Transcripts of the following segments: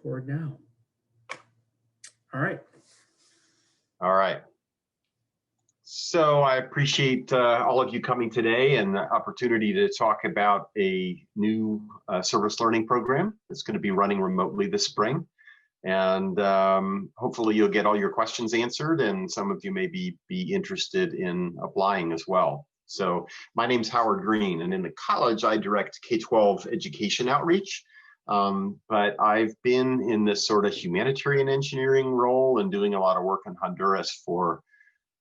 record now. All right. All right. So I appreciate all of you coming today and the opportunity to talk about a new service learning program that's going to be running remotely this spring. And hopefully you'll get all your questions answered, and some of you may be interested in applying as well. So my name's Howard Green, and in the college I direct K-12 education outreach. But I've been in this sort of humanitarian engineering role and doing a lot of work in Honduras for,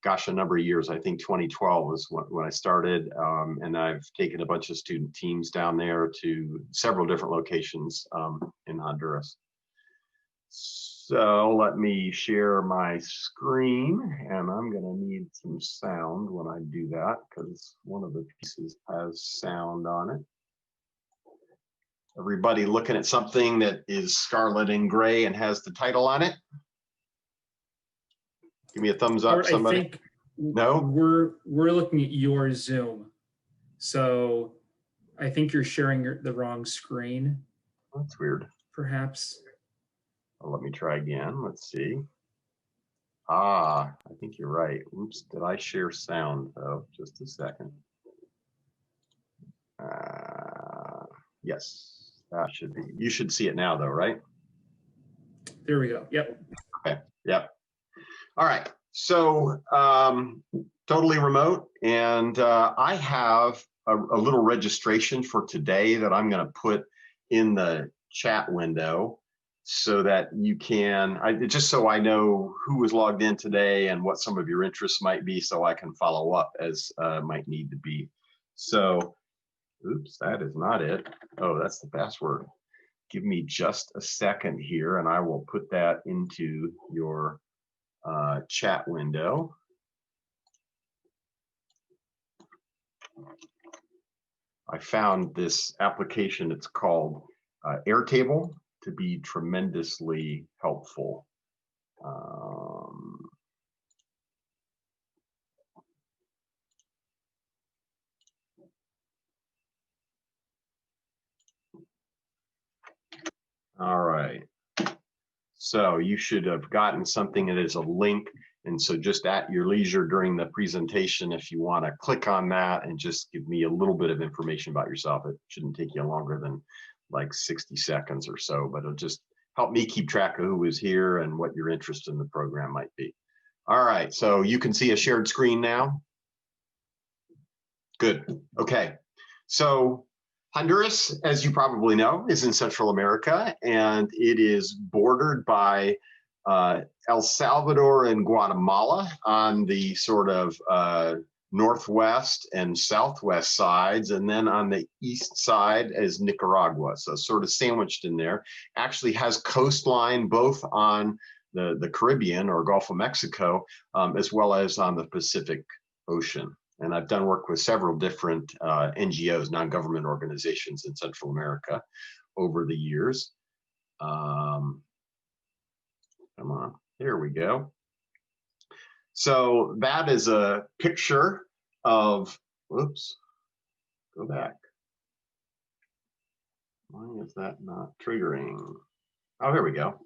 gosh, a number of years. I think 2012 was when I started, and I've taken a bunch of student teams down there to several different locations in Honduras. So let me share my screen, and I'm going to need some sound when I do that because one of the pieces has sound on it. Everybody looking at something that is scarlet and gray and has the title on it? Give me a thumbs up, somebody. I think no? We're looking at your Zoom. So I think you're sharing the wrong screen. That's weird. Perhaps. Well, let me try again. Let's see. I think you're right. Oops, did I share sound though? Just a second. Yes, that should be. You should see it now though, right? There we go. Yep. Okay. Yep. All right. So totally remote, and I have a little registration for today that I'm going to put in the chat window so that you can, just so I know who was logged in today and what some of your interests might be, so I can follow up as might need to be. So, oops, that is not it. Oh, that's the password. Give me just a second here, and I will put that into your chat window. I found this application, it's called Airtable, to be tremendously helpful. All right. So you should have gotten something that is a link. And so just at your leisure during the presentation, if you want to click on that and just give me a little bit of information about yourself, it shouldn't take you longer than like 60 seconds or so, but it'll just help me keep track of who is here and what your interest in the program might be. All right, so you can see a shared screen now. Good, okay. So Honduras, as you probably know, is in Central America, and it is bordered by El Salvador and Guatemala on the sort of northwest and southwest sides, and then on the east side is Nicaragua, so sort of sandwiched in there. Actually has coastline both on the Caribbean or Gulf of Mexico, as well as on the Pacific Ocean. And I've done work with several different NGOs, non-government organizations in Central America over the years. Come on, here we go. So that is a picture of, whoops, go back. Why is that not triggering? Oh, here we go.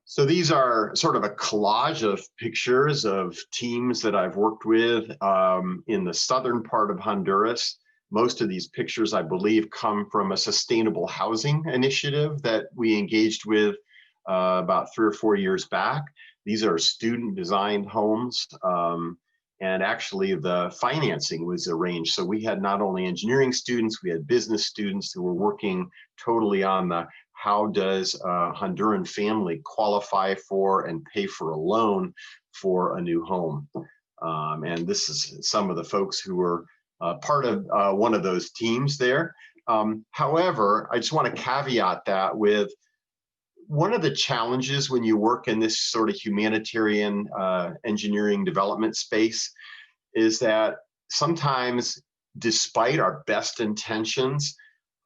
So these are sort of a collage of pictures of teams that I've worked with in the southern part of Honduras. Most of these pictures, I believe, come from a sustainable housing initiative that we engaged with about 3 or 4 years back. These are student designed homes, and actually the financing was arranged. So we had not only engineering students, we had business students who were working totally on the how does a Honduran family qualify for and pay for a loan for a new home. And this is some of the folks who were part of one of those teams there. However, I just want to caveat that with one of the challenges when you work in this sort of humanitarian engineering development space is that sometimes, despite our best intentions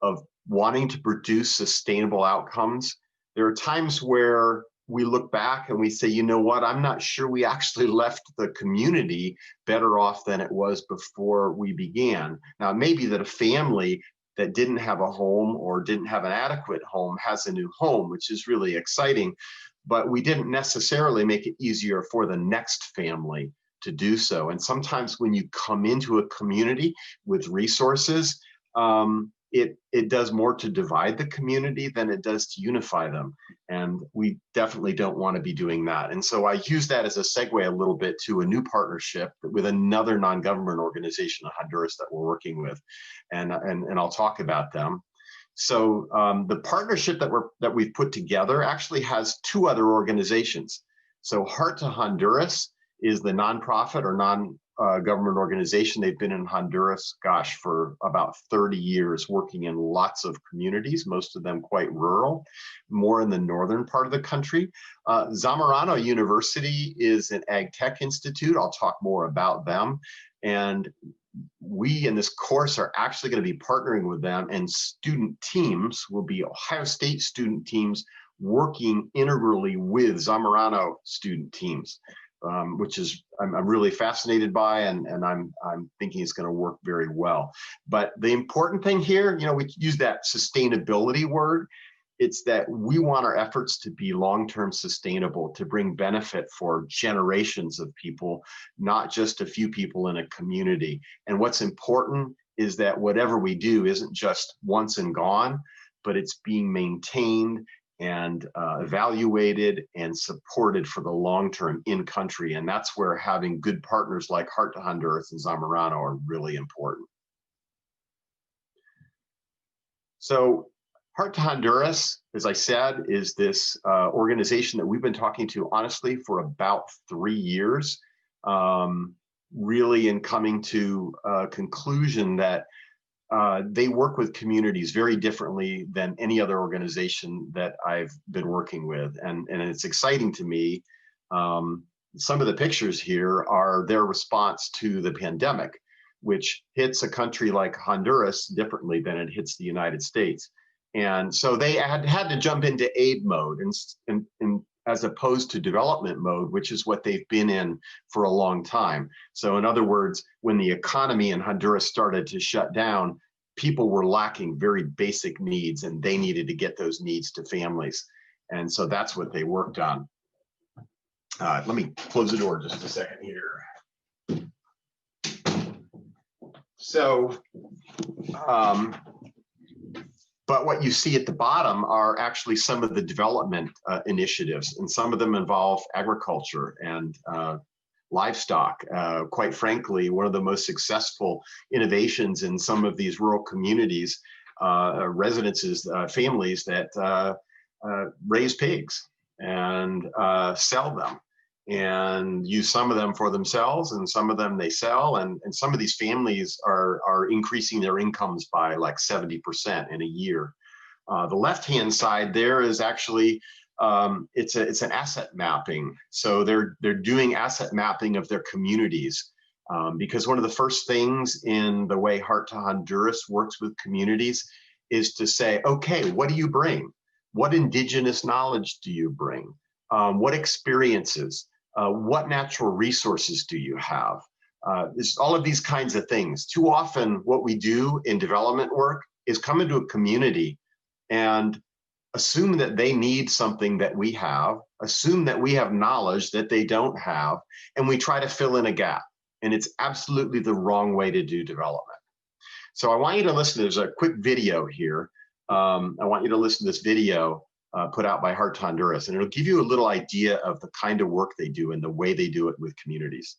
of wanting to produce sustainable outcomes, there are times where we look back and we say, you know what, I'm not sure we actually left the community better off than it was before we began. Now, it may be that a family that didn't have a home or didn't have an adequate home has a new home, which is really exciting. But we didn't necessarily make it easier for the next family to do so. And sometimes when you come into a community with resources, it does more to divide the community than it does to unify them. And we definitely don't want to be doing that. And so I use that as a segue a little bit to a new partnership with another non-government organization in Honduras that we're working with. And I'll talk about them. So the partnership that we've put together actually has two other organizations. So Heart to Honduras is the nonprofit or non-government organization. They've been in Honduras, gosh, for about 30 years, working in lots of communities, most of them quite rural, more in the northern part of the country. Zamorano University is an ag tech institute. I'll talk more about them. And we in this course are actually going to be partnering with them, and student teams will be Ohio State student teams working integrally with Zamorano student teams, which is I'm really fascinated by, and I'm thinking it's going to work very well. But the important thing here, we use that sustainability word. It's that we want our efforts to be long-term sustainable, to bring benefit for generations of people, not just a few people in a community. And what's important is that whatever we do isn't just once and gone, but it's being maintained and evaluated and supported for the long term in country. And that's where having good partners like Heart to Honduras and Zamorano are really important. So Heart to Honduras, as I said, is this organization that we've been talking to, honestly, for about 3 years, really in coming to a conclusion that they work with communities very differently than any other organization that I've been working with. And it's exciting to me. Some of the pictures here are their response to the pandemic, which hits a country like Honduras differently than it hits the United States. And so they had to jump into aid mode and as opposed to development mode, which is what they've been in for a long time. So in other words, when the economy in Honduras started to shut down, people were lacking very basic needs, and they needed to get those needs to families. And so that's what they worked on. Let me close the door just a second here. So, but what you see at the bottom are actually some of the development initiatives, and some of them involve agriculture and livestock. Quite frankly, one of the most successful innovations in some of these rural communities, residences, families that raise pigs and sell them, and use some of them for themselves, and some of them they sell, and some of these families are increasing their incomes by like 70% in a year. The left-hand side there is actually it's an asset mapping. So they're doing asset mapping of their communities, because one of the first things in the way Heart to Honduras works with communities is to say, okay, what do you bring? What indigenous knowledge do you bring? What experiences? What natural resources do you have? It's all of these kinds of things. Too often what we do in development work is come into a community and assume that they need something that we have, assume that we have knowledge that they don't have, and we try to fill in a gap. And it's absolutely the wrong way to do development. So I want you to listen. There's a quick video here. I want you to listen to this video put out by Heart to Honduras, and it'll give you a little idea of the kind of work they do and the way they do it with communities.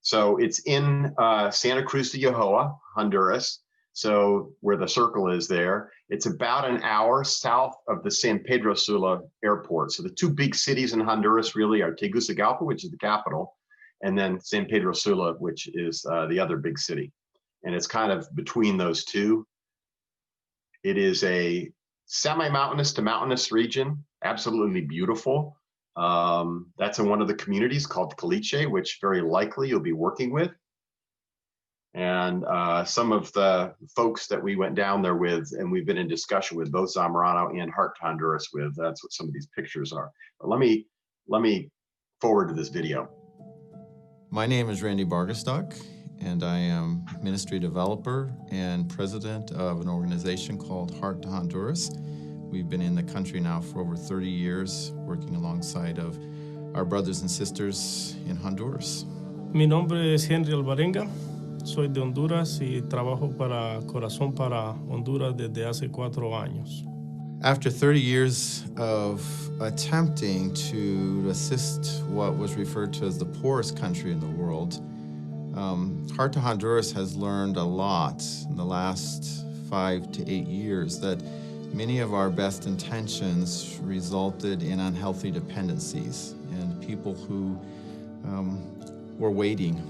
So it's in Santa Cruz de Yohoa, Honduras. So where the circle is there, it's about an hour south of the San Pedro Sula airport. So the two big cities in Honduras really are Tegucigalpa, which is the capital, and then San Pedro Sula, which is the other big city. And it's kind of between those two. It is a semi-mountainous to mountainous region, absolutely beautiful. That's in one of the communities called Caliche, which very likely you'll be working with. And some of the folks that we went down there with, and we've been in discussion with both Zamorano and Heart to Honduras with, that's what some of these pictures are. But let me forward to this video. My name is Randy Bargastock, and I am ministry developer and president of an organization called Heart to Honduras. We've been in the country now for over 30 years, working alongside of our brothers and sisters in Honduras. Mi nombre es Henry Alvarenga, soy de Honduras y trabajo para Corazón para Honduras desde hace 4 años. After 30 years of attempting to assist what was referred to as the poorest country in the world, Heart to Honduras has learned a lot in the last 5 to 8 years that many of our best intentions resulted in unhealthy dependencies and people who were waiting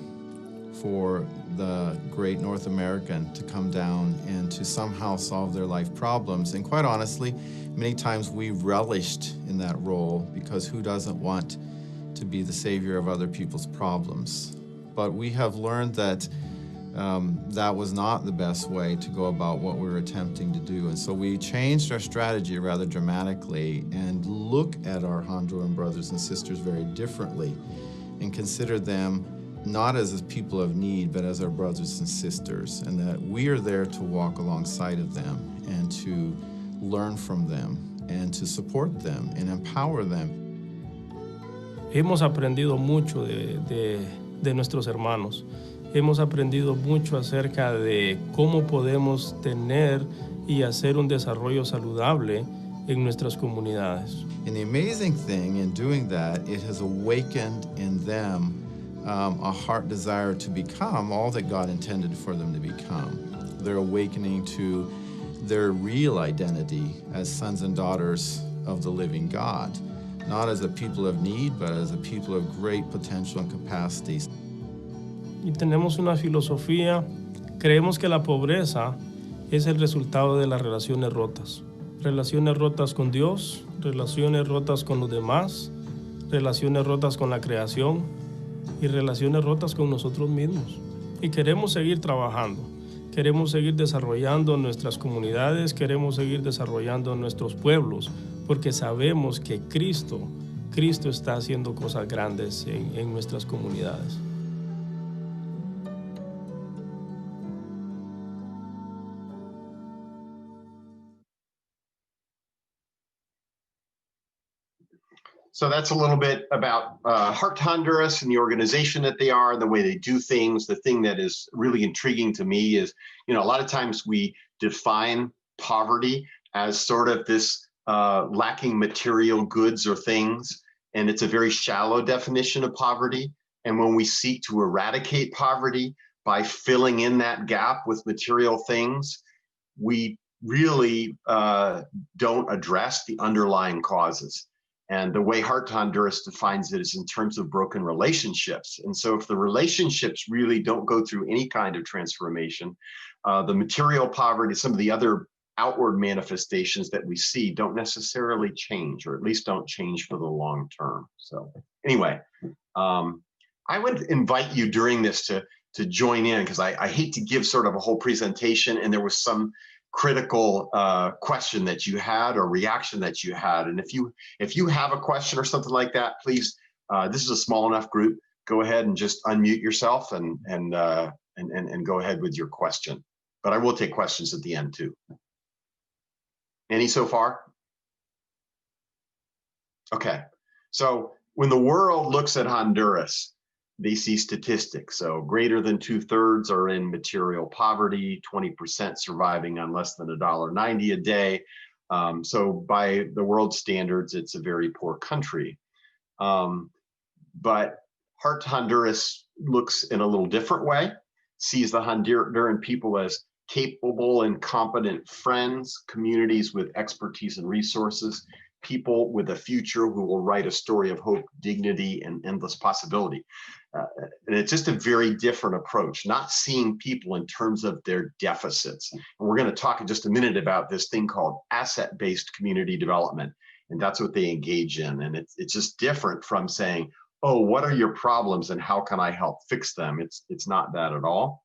for the great North American to come down and to somehow solve their life problems. And quite honestly, many times we relished in that role because who doesn't want to be the savior of other people's problems? But we have learned that that was not the best way to go about what we were attempting to do. And so we changed our strategy rather dramatically and look at our Honduran brothers and sisters very differently and consider them not as people of need, but as our brothers and sisters, and that we are there to walk alongside of them and to learn from them and to support them and empower them. Hemos aprendido mucho de nuestros hermanos. Hemos aprendido mucho acerca de cómo podemos tener y hacer un desarrollo saludable en nuestras comunidades. And the amazing thing in doing that, it has awakened in them a heart desire to become all that God intended for them to become. They're awakening to their real identity as sons and daughters of the living God, not as a people of need, but as a people of great potential and capacities. Y tenemos una filosofía, creemos que la pobreza es el resultado de las relaciones rotas con Dios, relaciones rotas con los demás, relaciones rotas con la creación y relaciones rotas con nosotros mismos. Y queremos seguir trabajando, queremos seguir desarrollando nuestras comunidades, queremos seguir desarrollando nuestros pueblos, porque sabemos que Cristo está haciendo cosas grandes en nuestras comunidades. So that's a little bit about Heart to Honduras and the organization that they are, the way they do things. The thing that is really intriguing to me is, a lot of times we define poverty as sort of this lacking material goods or things, and it's a very shallow definition of poverty. And when we seek to eradicate poverty by filling in that gap with material things, we really don't address the underlying causes. And the way Heart to Honduras defines it is in terms of broken relationships. And so if the relationships really don't go through any kind of transformation, the material poverty, some of the other outward manifestations that we see don't necessarily change, or at least don't change for the long term. So anyway, I would invite you during this to join in, because I hate to give sort of a whole presentation and there was some critical question that you had or reaction that you had. And if you have a question or something like that, please, this is a small enough group, go ahead and just unmute yourself and go ahead with your question. But I will take questions at the end too. Any so far? Okay, so when the world looks at Honduras, they see statistics. So greater than 2/3 are in material poverty, 20% surviving on less than $1.90 a day. So by the world standards, it's a very poor country. But Heart to Honduras looks in a little different way, sees the Honduran people as capable and competent friends, communities with expertise and resources, people with a future who will write a story of hope, dignity, and endless possibility. And it's just a very different approach, not seeing people in terms of their deficits. And we're going to talk in just a minute about this thing called asset-based community development. And that's what they engage in. And it's just different from saying, oh, what are your problems and how can I help fix them? It's not that at all.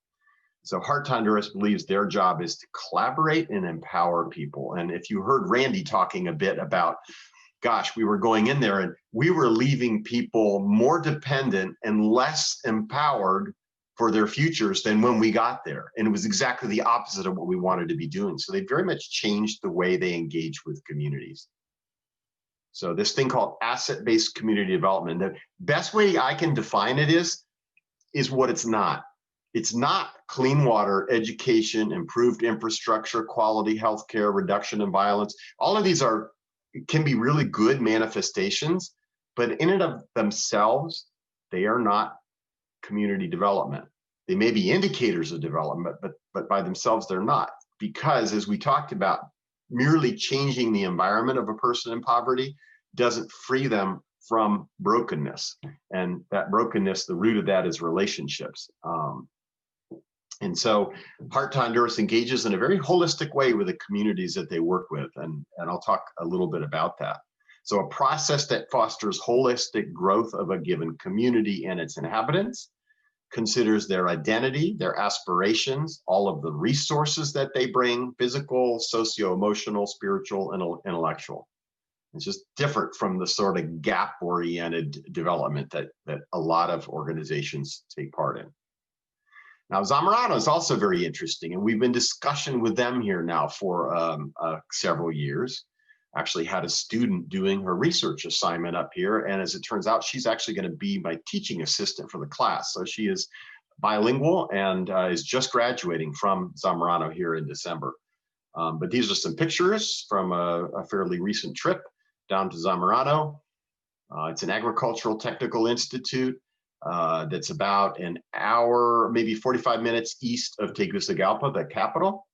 So Heart to Honduras believes their job is to collaborate and empower people. And if you heard Randy talking a bit about, gosh, we were going in there and we were leaving people more dependent and less empowered for their futures than when we got there. And it was exactly the opposite of what we wanted to be doing. So they very much changed the way they engage with communities. So this thing called asset-based community development, the best way I can define it is what it's not. It's not clean water, education, improved infrastructure, quality healthcare, reduction in violence. All of these can be really good manifestations, but in and of themselves, they are not community development. They may be indicators of development, but by themselves, they're not. Because as we talked about, merely changing the environment of a person in poverty doesn't free them from brokenness. And that brokenness, the root of that is relationships. And so Heart to Honduras engages in a very holistic way with the communities that they work with. And I'll talk a little bit about that. So a process that fosters holistic growth of a given community and its inhabitants, considers their identity, their aspirations, all of the resources that they bring, physical, socio-emotional, spiritual, and intellectual. It's just different from the sort of gap-oriented development that a lot of organizations take part in. Now, Zamorano is also very interesting, and we've been in discussion with them here now for several years. Actually had a student doing her research assignment up here, and as it turns out, she's actually going to be my teaching assistant for the class. So she is bilingual and is just graduating from Zamorano here in December. But these are some pictures from a fairly recent trip down to Zamorano. It's an agricultural technical institute that's about an hour, maybe 45 minutes east of Tegucigalpa, the capital.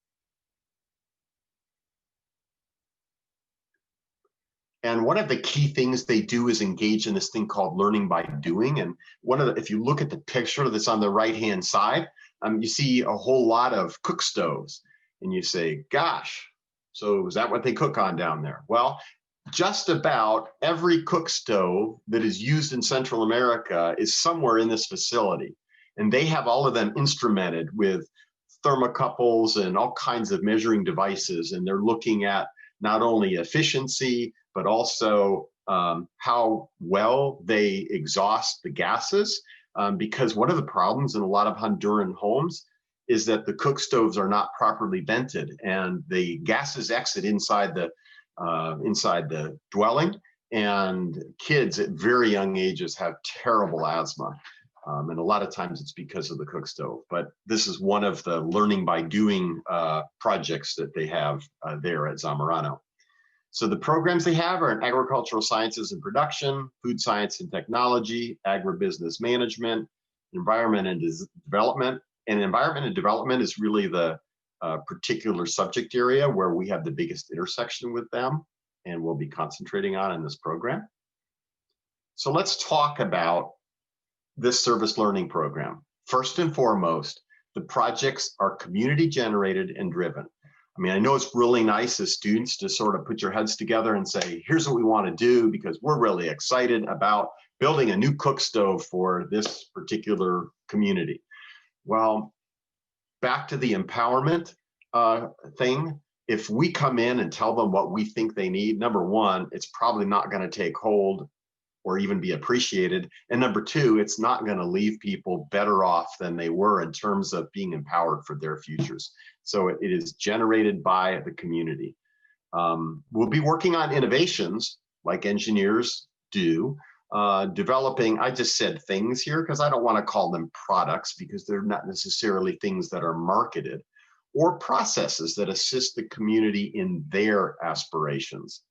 And one of the key things they do is engage in this thing called learning by doing. And if you look at the picture that's on the right-hand side, you see a whole lot of cook stoves. And you say, gosh, so is that what they cook on down there? Well, just about every cook stove that is used in Central America is somewhere in this facility. And they have all of them instrumented with thermocouples and all kinds of measuring devices. And they're looking at not only efficiency, but also how well they exhaust the gases. Because one of the problems in a lot of Honduran homes is that the cook stoves are not properly vented, and the gases exit inside the dwelling. And kids at very young ages have terrible asthma. And a lot of times it's because of the cook stove. But this is one of the learning by doing projects that they have there at Zamorano. So the programs they have are in agricultural sciences and production, food science and technology, agribusiness management, environment and development. And environment and development is really the particular subject area where we have the biggest intersection with them and we'll be concentrating on in this program. So let's talk about this service learning program. First and foremost, the projects are community generated and driven. I mean, I know it's really nice as students to sort of put your heads together and say, here's what we want to do because we're really excited about building a new cook stove for this particular community. Well, back to the empowerment thing. If we come in and tell them what we think they need, number one, it's probably not going to take hold or even be appreciated. And number two, it's not going to leave people better off than they were in terms of being empowered for their futures. So it is generated by the community. We'll be working on innovations like engineers do, developing, I just said things here because I don't want to call them products because they're not necessarily things that are marketed, or processes that assist the community in their aspirations.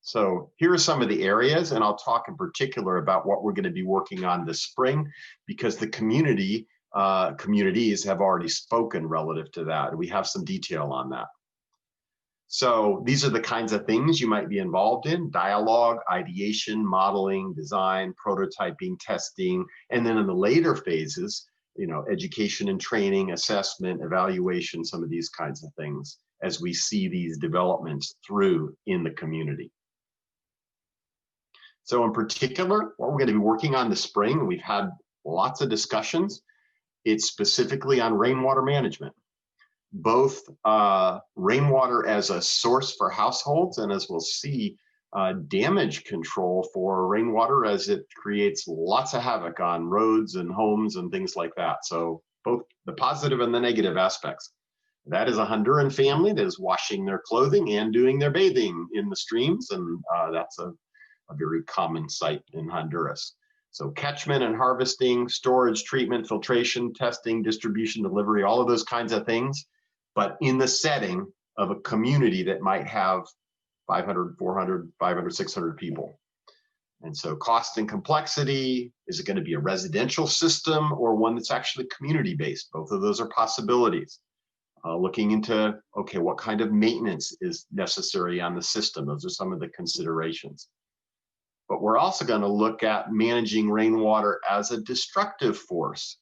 So here are some of the areas, and I'll talk in particular about what we're going to be working on this spring because the communities have already spoken relative to that. We have some detail on that. So these are the kinds of things you might be involved in: dialogue, ideation, modeling, design, prototyping, testing, and then in the later phases, education and training, assessment, evaluation, some of these kinds of things as we see these developments through in the community. So in particular, what we're going to be working on this spring, we've had lots of discussions, it's specifically on rainwater management, both rainwater as a source for households, and as we'll see, damage control for rainwater, as it creates lots of havoc on roads and homes and things like that. So both the positive and the negative aspects. That is a Honduran family that is washing their clothing and doing their bathing in the streams, and that's a very common sight in Honduras. So catchment and harvesting, storage, treatment, filtration, testing, distribution, delivery, all of those kinds of things, but in the setting of a community that might have 500, 400, 500, 600 people. And so cost and complexity, is it going to be a residential system or one that's actually community-based? Both of those are possibilities. Looking into, okay, what kind of maintenance is necessary on the system? Those are some of the considerations. But we're also going to look at managing rainwater as a destructive force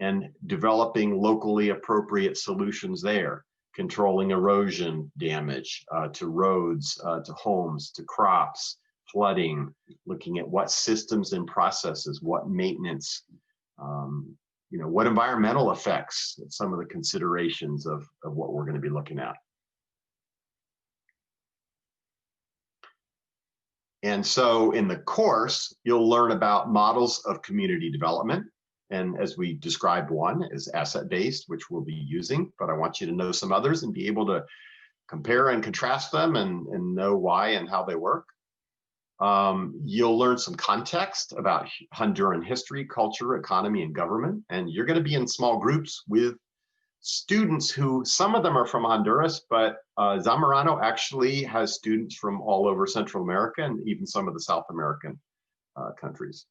and developing locally appropriate solutions there, controlling erosion damage to roads, to homes, to crops, flooding, looking at what systems and processes, what maintenance, what environmental effects, some of the considerations of what we're going to be looking at. And so in the course, you'll learn about models of community development. And as we described, one is asset-based, which we'll be using, but I want you to know some others and be able to compare and contrast them and know why and how they work. You'll learn some context about Honduran history, culture, economy, and government. And you're going to be in small groups with students who, some of them are from Honduras, but Zamorano actually has students from all over Central America and even some of the South American countries.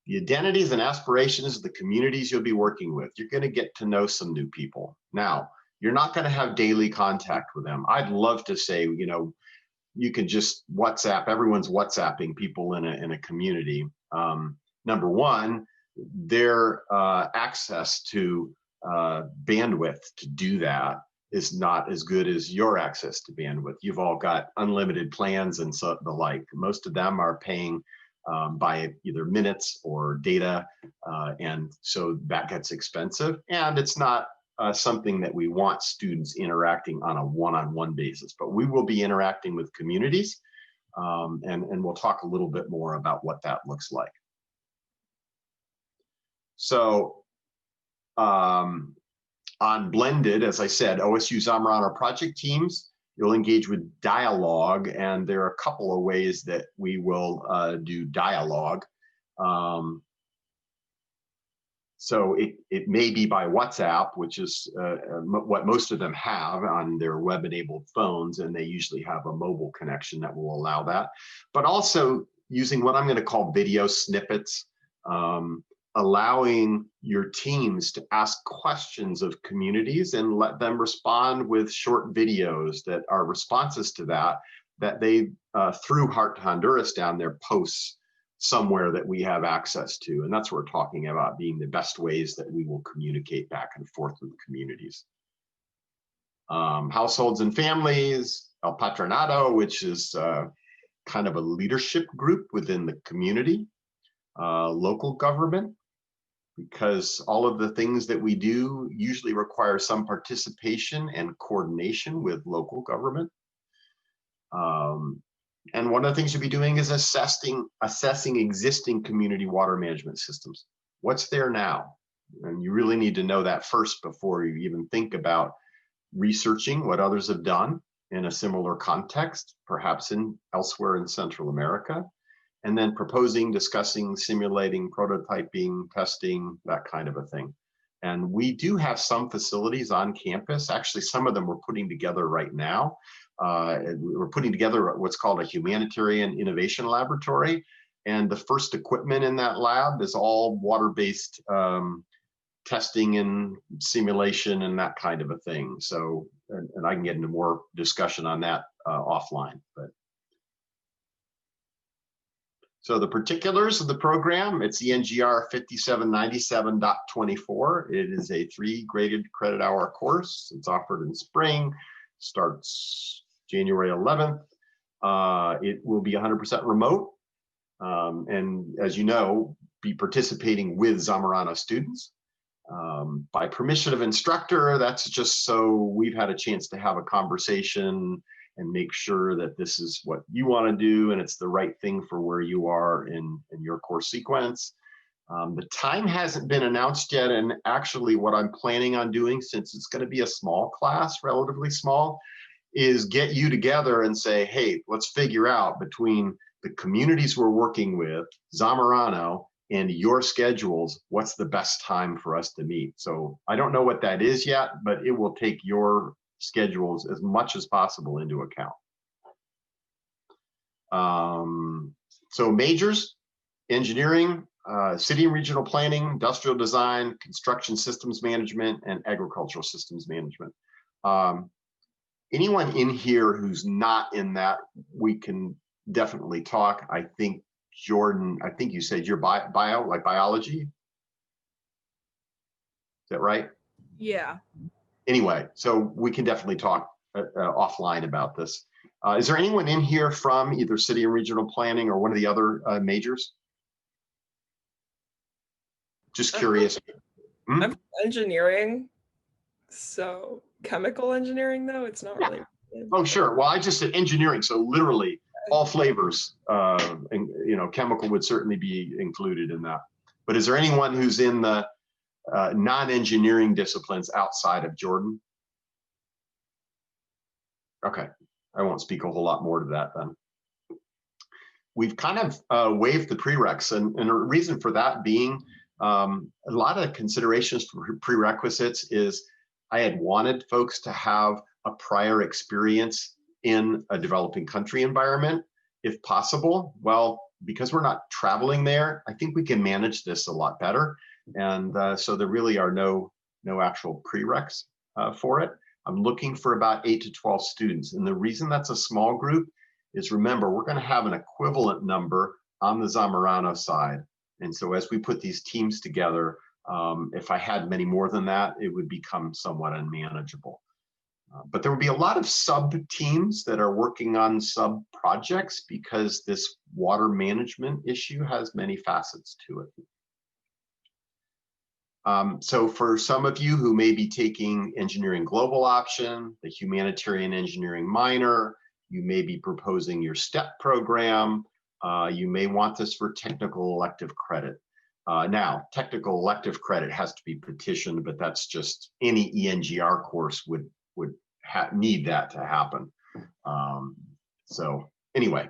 The identities and aspirations of the communities you'll be working with. You're going to get to know some new people. Now, you're not going to have daily contact with them. I'd love to say, you can just WhatsApp, everyone's WhatsApping people in a community. Number one, their access to bandwidth to do that is not as good as your access to bandwidth. You've all got unlimited plans and so the like. Most of them are paying by either minutes or data, and so that gets expensive. And it's not something that we want students interacting on a one-on-one basis, but we will be interacting with communities, and we'll talk a little bit more about what that looks like. So on blended, as I said, OSU Zamorano project teams, you'll engage with dialogue, and there are a couple of ways that we will do dialogue. So it may be by WhatsApp, which is what most of them have on their web-enabled phones, and they usually have a mobile connection that will allow that. But also using what I'm going to call video snippets, allowing your teams to ask questions of communities and let them respond with short videos that are responses to that they, through Heart to Honduras down there, posts somewhere that we have access to. And that's what we're talking about, being the best ways that we will communicate back and forth with communities. Households and families, El Patronato, which is kind of a leadership group within the community, local government, because all of the things that we do usually require some participation and coordination with local government. And one of the things you'll be doing is assessing existing community water management systems. What's there now? And you really need to know that first before you even think about researching what others have done in a similar context, perhaps elsewhere in Central America, and then proposing, discussing, simulating, prototyping, testing, that kind of a thing. And we do have some facilities on campus. Actually, some of them we're putting together right now. We're putting together what's called a humanitarian innovation laboratory. And the first equipment in that lab is all water-based testing and simulation and that kind of a thing. So, and I can get into more discussion on that offline. So the particulars of the program, it's ENGR 5797.24. It is a 3-graded credit hour course. It's offered in spring, starts January 11th. It will be 100% remote. And as you know, be participating with Zamorano students. By permission of instructor, that's just so we've had a chance to have a conversation and make sure that this is what you want to do and it's the right thing for where you are in your course sequence. The time hasn't been announced yet, and actually what I'm planning on doing, since it's going to be a small class, relatively small, is get you together and say, hey, let's figure out between the communities we're working with, Zamorano, and your schedules, what's the best time for us to meet. So I don't know what that is yet, but it will take your schedules as much as possible into account. So majors: engineering, city and regional planning, industrial design, construction systems management, and agricultural systems management. Anyone in here who's not in that, we can definitely talk. I think, Jordan, I think you said you're bio, like biology. Is that right? Yeah. Anyway, so we can definitely talk offline about this. Is there anyone in here from either city and regional planning or one of the other majors? Just curious. I'm engineering, so chemical engineering, though it's not really. Oh, sure. Well, I just said engineering, so literally all flavors, and chemical would certainly be included in that. But is there anyone who's in the non-engineering disciplines outside of Jordan? Okay, I won't speak a whole lot more to that then. We've kind of waived the prereqs, and a reason for that being a lot of considerations for prerequisites is I had wanted folks to have a prior experience in a developing country environment, if possible. Well, because we're not traveling there, I think we can manage this a lot better. And so there really are no actual prereqs for it. I'm looking for about 8 to 12 students. And the reason that's a small group is, remember, we're going to have an equivalent number on the Zamorano side. And so as we put these teams together, if I had many more than that, it would become somewhat unmanageable. But there will be a lot of sub-teams that are working on sub-projects because this water management issue has many facets to it. So for some of you who may be taking engineering global option, the humanitarian engineering minor, you may be proposing your STEP program, you may want this for technical elective credit. Now, technical elective credit has to be petitioned, but that's just any ENGR course would need that to happen. So anyway,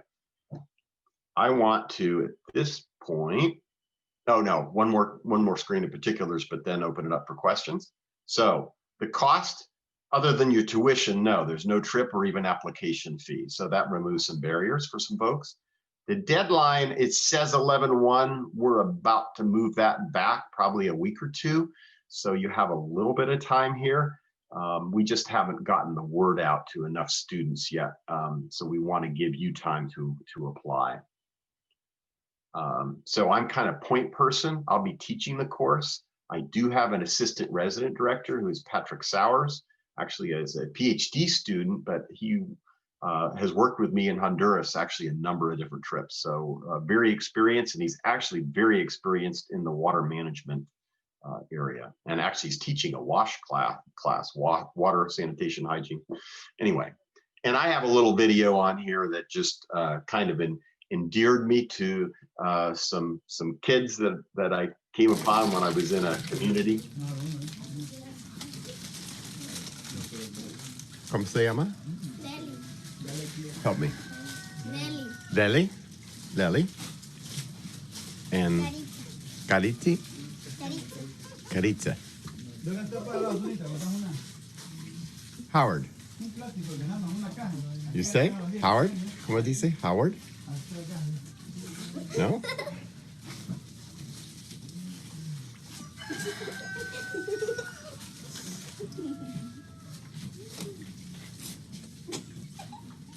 I want to, at this point, one more screen of particulars, but then open it up for questions. So the cost, other than your tuition, no, there's no trip or even application fee. So that removes some barriers for some folks. The deadline, it says 11/1. We're about to move that back probably a week or two. So you have a little bit of time here. We just haven't gotten the word out to enough students yet. So we want to give you time to apply. So I'm kind of point person. I'll be teaching the course. I do have an assistant resident director who is Patrick Sowers, actually as a PhD student, but he has worked with me in Honduras actually a number of different trips. So very experienced, and he's actually very experienced in the water management area. And actually he's teaching a WASH class, water, sanitation, hygiene. Anyway, and I have a little video on here that just kind of endeared me to some kids that I came upon when I was in a community. ¿Cómo se llama? Deli. Help me. Deli. Lely. And Carita. Caritza. Howard. You say Howard? ¿Cómo dice Howard? No?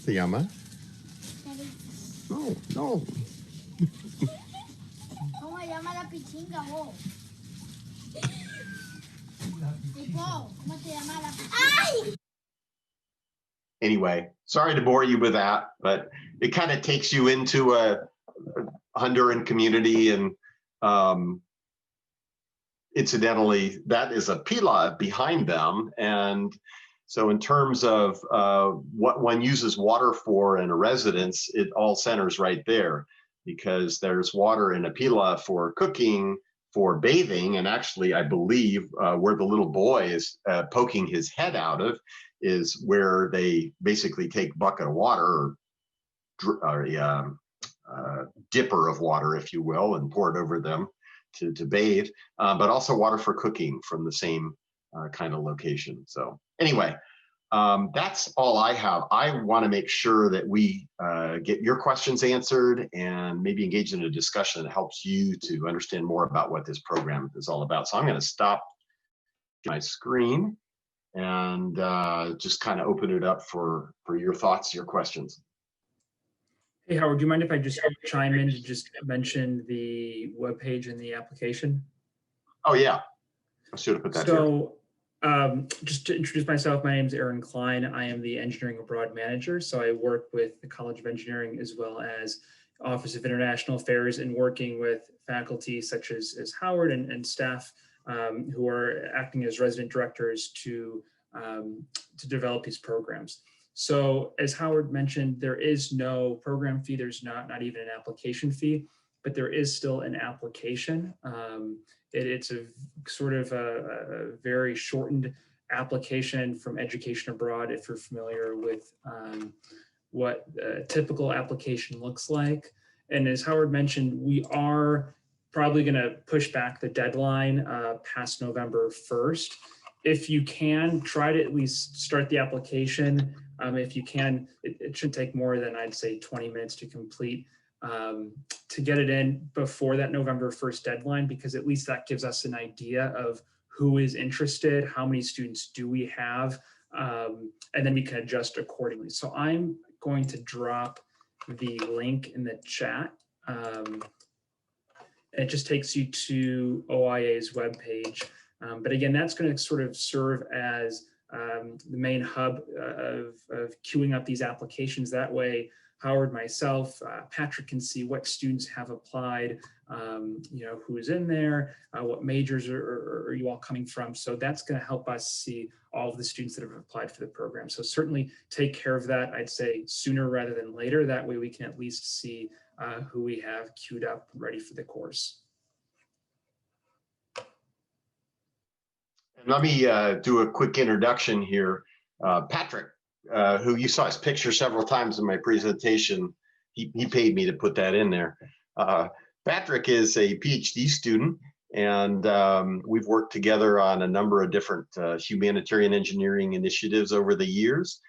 ¿Se llama? No, no. ¿Cómo se llama la pichinga, vos? ¿Cómo se llama la pichinga? ¡Ay! Anyway, sorry to bore you with that, but it kind of takes you into a Honduran community, and incidentally, that is a pila behind them, and So in terms of what one uses water for in a residence, it all centers right there, because there's water in Apila for cooking, for bathing, and actually I believe where the little boy is poking his head out of is where they basically take a bucket of water or a dipper of water, if you will, and pour it over them to bathe, but also water for cooking from the same kind of location. So anyway, that's all I have. I want to make sure that we get your questions answered and maybe engage in a discussion that helps you to understand more about what this program is all about. So I'm going to stop my screen and just kind of open it up for your thoughts, your questions. Hey, Howard, do you mind if I just chime in to just mention the webpage and the application? Oh, yeah. I should have put that here. So just to introduce myself, my name is Aaron Klein. I am the Engineering Abroad Manager. So I work with the College of Engineering as well as Office of International Affairs, and working with faculty such as Howard and staff who are acting as resident directors to develop these programs. So as Howard mentioned, there is no program fee. There's not even an application fee, but there is still an application. It's a sort of a very shortened application from Education Abroad, if you're familiar with what a typical application looks like. And as Howard mentioned, we are probably going to push back the deadline past November 1st. If you can, try to at least start the application. If you can, it shouldn't take more than, I'd say, 20 minutes to complete, to get it in before that November 1st deadline, because at least that gives us an idea of who is interested, how many students do we have, and then we can adjust accordingly. So I'm going to drop the link in the chat. It just takes you to OIA's webpage. But again, that's going to sort of serve as the main hub of queuing up these applications. That way, Howard, myself, Patrick can see what students have applied, who's in there, what majors are you all coming from. So that's going to help us see all of the students that have applied for the program. So certainly take care of that, I'd say, sooner rather than later. That way we can at least see who we have queued up ready for the course. Let me do a quick introduction here. Patrick, who you saw his picture several times in my presentation, he paid me to put that in there. Patrick is a PhD student, and we've worked together on a number of different humanitarian engineering initiatives over the years.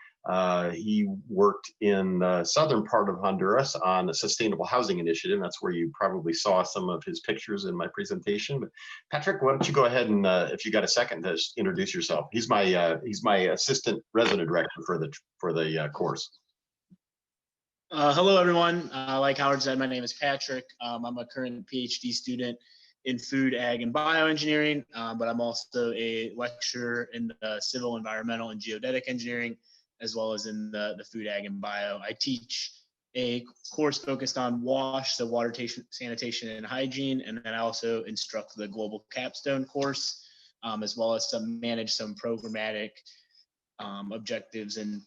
He worked in the southern part of Honduras on a sustainable housing initiative. That's where you probably saw some of his pictures in my presentation. But Patrick, why don't you go ahead and, if you got a second, to introduce yourself. He's my assistant resident director for the course. Hello, everyone. Like Howard said, my name is Patrick. I'm a current PhD student in food, ag, and bioengineering, but I'm also a lecturer in the civil, environmental, and geodetic engineering, as well as in the food, ag, and bio. I teach a course focused on WASH, so water sanitation and hygiene, and then I also instruct the global capstone course, as well as manage some programmatic objectives and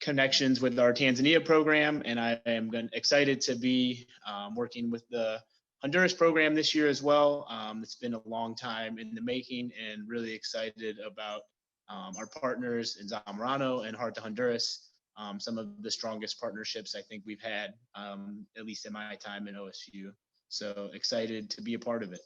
connections with our Tanzania program. And I am excited to be working with the Honduras program this year as well. It's been a long time in the making, and really excited about our partners in Zamorano and Heart to Honduras, some of the strongest partnerships I think we've had, at least in my time in OSU. So excited to be a part of it.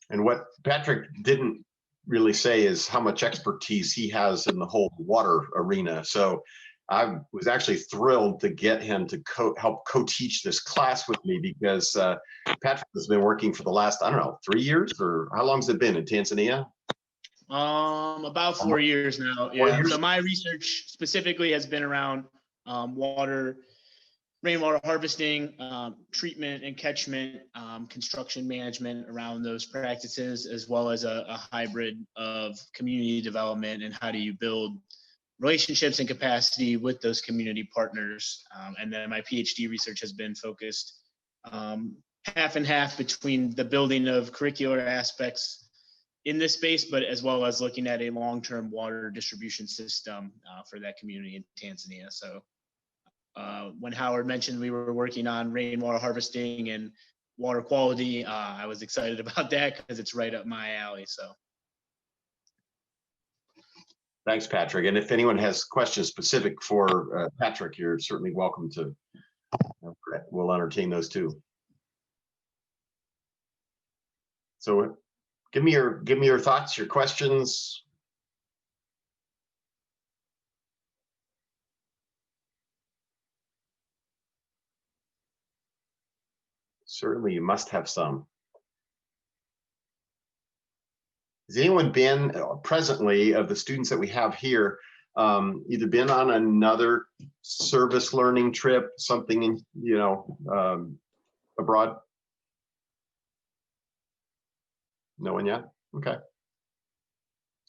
And what Patrick didn't really say is how much expertise he has in the whole water arena. So I was actually thrilled to get him to help co-teach this class with me, because Patrick has been working for the last, 3 years, or how long has it been in Tanzania? About 4 years now. Yeah. So my research specifically has been around rainwater harvesting, treatment and catchment, construction management around those practices, as well as a hybrid of community development and how do you build relationships and capacity with those community partners. And then my PhD research has been focused half and half between the building of curricular aspects in this space, but as well as looking at a long-term water distribution system for that community in Tanzania. So when Howard mentioned we were working on rainwater harvesting and water quality, I was excited about that because it's right up my alley. So. Thanks, Patrick. And if anyone has questions specific for Patrick, you're certainly welcome to. We'll entertain those too. So, give me your thoughts, your questions. Certainly, you must have some. Has anyone been presently of the students that we have here, either been on another service learning trip, something in, abroad? No one yet? Okay.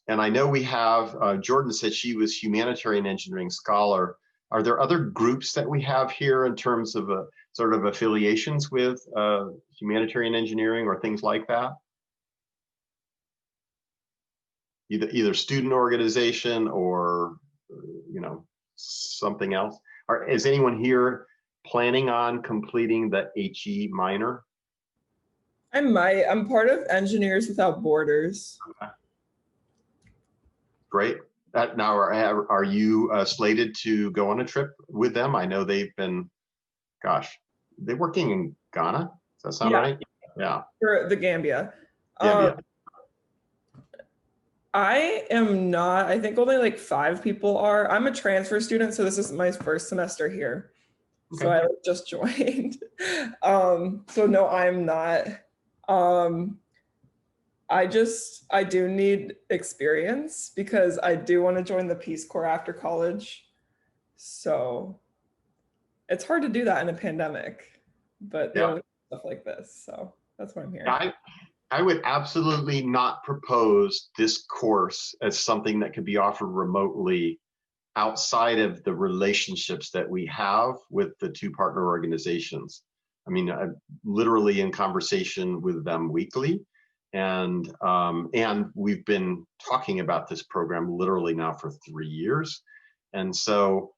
And I know we have, Jordan said she was humanitarian engineering scholar. Are there other groups that we have here in terms of sort of affiliations with humanitarian engineering or things like that? Either student organization or something else. Is anyone here planning on completing the HE minor? I might. I'm part of Engineers Without Borders. Okay. Great. Now, are you slated to go on a trip with them? I know they've been, gosh, they're working in Ghana. Does that sound right? Yeah. For the Gambia. Gambia. I am not, I think only like 5 people are. I'm a transfer student, so this is my first semester here. Okay. So I just joined. So no, I'm not. I do need experience because I do want to join the Peace Corps after college. So it's hard to do that in a pandemic, but stuff like this. So that's why I'm here. I would absolutely not propose this course as something that could be offered remotely outside of the relationships that we have with the 2 partner organizations. I mean, I'm literally in conversation with them weekly, and we've been talking about this program literally now for 3 years. And so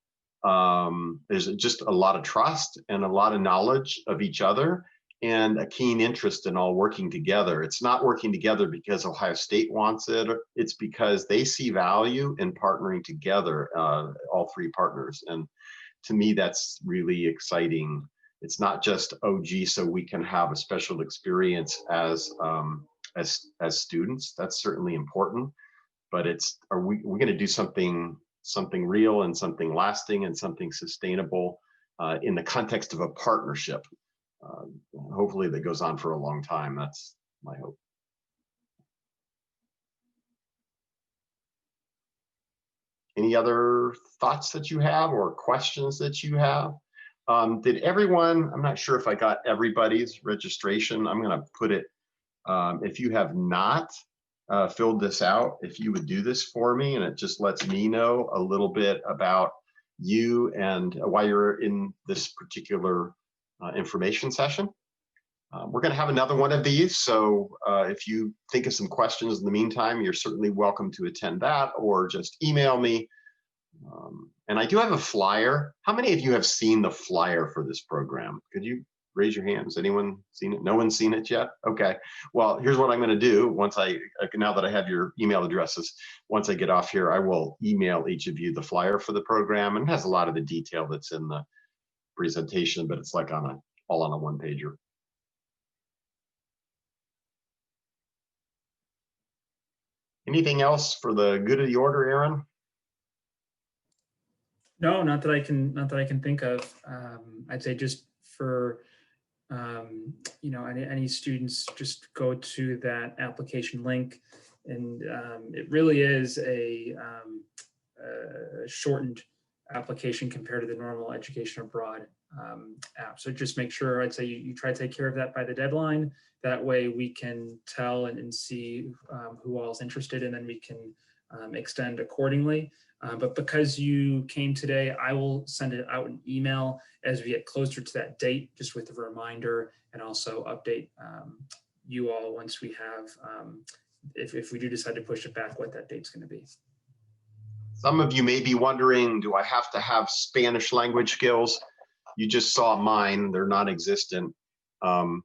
there's just a lot of trust and a lot of knowledge of each other, and a keen interest in all working together. It's not working together because Ohio State wants it. It's because they see value in partnering together, all 3 partners. And to me, that's really exciting. It's not just, oh, gee, so we can have a special experience as students. That's certainly important. But are we going to do something real and something lasting and something sustainable in the context of a partnership? Hopefully that goes on for a long time. That's my hope. Any other thoughts that you have or questions that you have? Did everyone, I'm not sure if I got everybody's registration. I'm going to put it, if you have not filled this out, if you would do this for me, and it just lets me know a little bit about you and why you're in this particular information session. We're going to have another one of these, so if you think of some questions in the meantime, you're certainly welcome to attend that or just email me. And I do have a flyer. How many of you have seen the flyer for this program? Could you raise your hands? Anyone seen it? No one's seen it yet? Okay. Well, here's what I'm going to do now that I have your email addresses, once I get off here, I will email each of you the flyer for the program, and it has a lot of the detail that's in the presentation, but it's like all on a one-pager. Anything else for the good of the order, Aaron? No, not that I can think of. I'd say just for any students, just go to that application link, and it really is a shortened application compared to the normal education abroad app. So just make sure, I'd say you try to take care of that by the deadline. That way we can tell and see who all is interested, and then we can extend accordingly. But because you came today, I will send it out an email as we get closer to that date, just with a reminder, and also update you all once we have if we do decide to push it back, what that date's going to be. Some of you may be wondering, do I have to have Spanish language skills? You just saw mine, they're non-existent.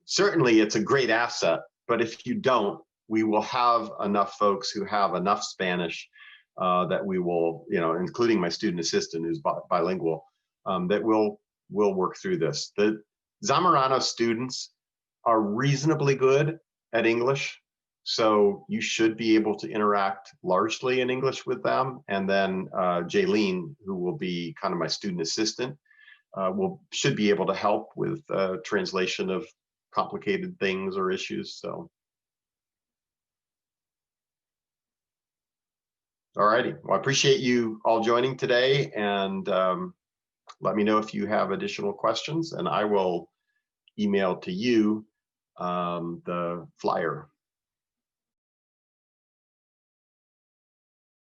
Certainly it's a great asset, but if you don't, we will have enough folks who have enough Spanish that we will, including my student assistant who's bilingual, that we'll work through this. The Zamorano students are reasonably good at English, so you should be able to interact largely in English with them. And then Jaylene, who will be kind of my student assistant, should be able to help with translation of complicated things or issues. So, all righty. Well, I appreciate you all joining today, and let me know if you have additional questions, and I will email to you the flyer.